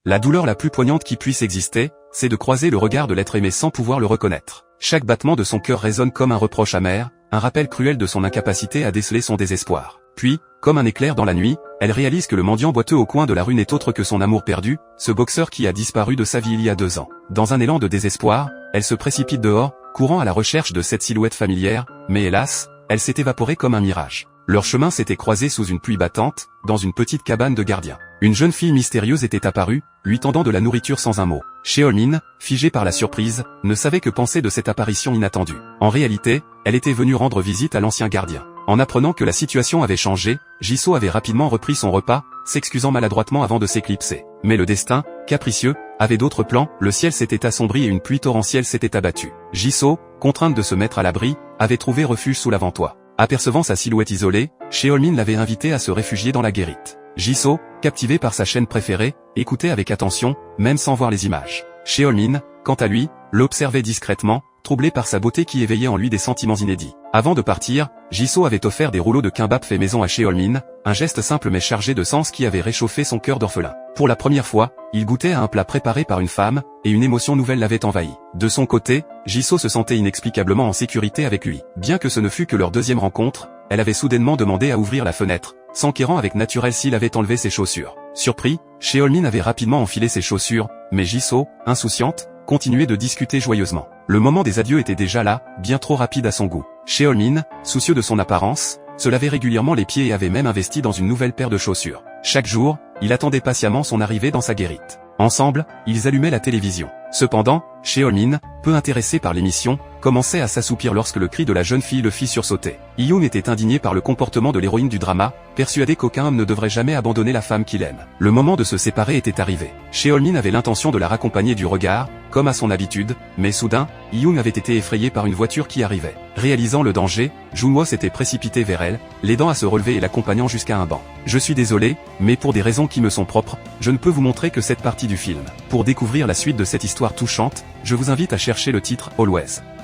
La douleur la plus poignante qui puisse exister, c'est de croiser le regard de l'être aimé sans pouvoir le reconnaître. Chaque battement de son cœur résonne comme un reproche amer, un rappel cruel de son incapacité à déceler son désespoir. Puis, comme un éclair dans la nuit, elle réalise que le mendiant boiteux au coin de la rue n'est autre que son amour perdu, ce boxeur qui a disparu de sa vie il y a 2 ans. Dans un élan de désespoir, elle se précipite dehors, courant à la recherche de cette silhouette familière, mais hélas, elle s'est évaporée comme un mirage. Leur chemin s'était croisé sous une pluie battante, dans une petite cabane de gardien. Une jeune fille mystérieuse était apparue, lui tendant de la nourriture sans un mot. Sheolmin, figée par la surprise, ne savait que penser de cette apparition inattendue. En réalité, elle était venue rendre visite à l'ancien gardien. En apprenant que la situation avait changé, Jisoo avait rapidement repris son repas, s'excusant maladroitement avant de s'éclipser. Mais le destin, capricieux, avait d'autres plans, le ciel s'était assombri et une pluie torrentielle s'était abattue. Jisoo, contrainte de se mettre à l'abri, avait trouvé refuge sous l'avant-toit. Apercevant sa silhouette isolée, Sheolmin l'avait invité à se réfugier dans la guérite. Jisoo, captivé par sa chaîne préférée, écoutait avec attention, même sans voir les images. Sheolmin, quant à lui, l'observait discrètement, troublé par sa beauté qui éveillait en lui des sentiments inédits. Avant de partir, Jisoo avait offert des rouleaux de kimbap fait maison à Sheolmin, un geste simple mais chargé de sens qui avait réchauffé son cœur d'orphelin. Pour la première fois, il goûtait à un plat préparé par une femme, et une émotion nouvelle l'avait envahi. De son côté, Jisoo se sentait inexplicablement en sécurité avec lui. Bien que ce ne fût que leur deuxième rencontre, elle avait soudainement demandé à ouvrir la fenêtre, s'enquérant avec naturel s'il avait enlevé ses chaussures. Surpris, Sheolmin avait rapidement enfilé ses chaussures, mais Jisoo, insouciante, continuait de discuter joyeusement. Le moment des adieux était déjà là, bien trop rapide à son goût. Sheolmin, soucieux de son apparence, se lavait régulièrement les pieds et avait même investi dans une nouvelle paire de chaussures. Chaque jour, il attendait patiemment son arrivée dans sa guérite. Ensemble, ils allumaient la télévision. Cependant, Sheolmin, peu intéressé par l'émission, commençait à s'assoupir lorsque le cri de la jeune fille le fit sursauter. Hyun était indigné par le comportement de l'héroïne du drama, persuadé qu'aucun homme ne devrait jamais abandonner la femme qu'il aime. Le moment de se séparer était arrivé. Sheolmin avait l'intention de la raccompagner du regard, comme à son habitude, mais soudain, Hyun avait été effrayé par une voiture qui arrivait. Réalisant le danger, Junwo s'était précipité vers elle, l'aidant à se relever et l'accompagnant jusqu'à un banc. « Je suis désolé, mais pour des raisons qui me sont propres, je ne peux vous montrer que cette partie du film. Pour découvrir la suite de cette histoire touchante, je vous invite à chercher le titre Always.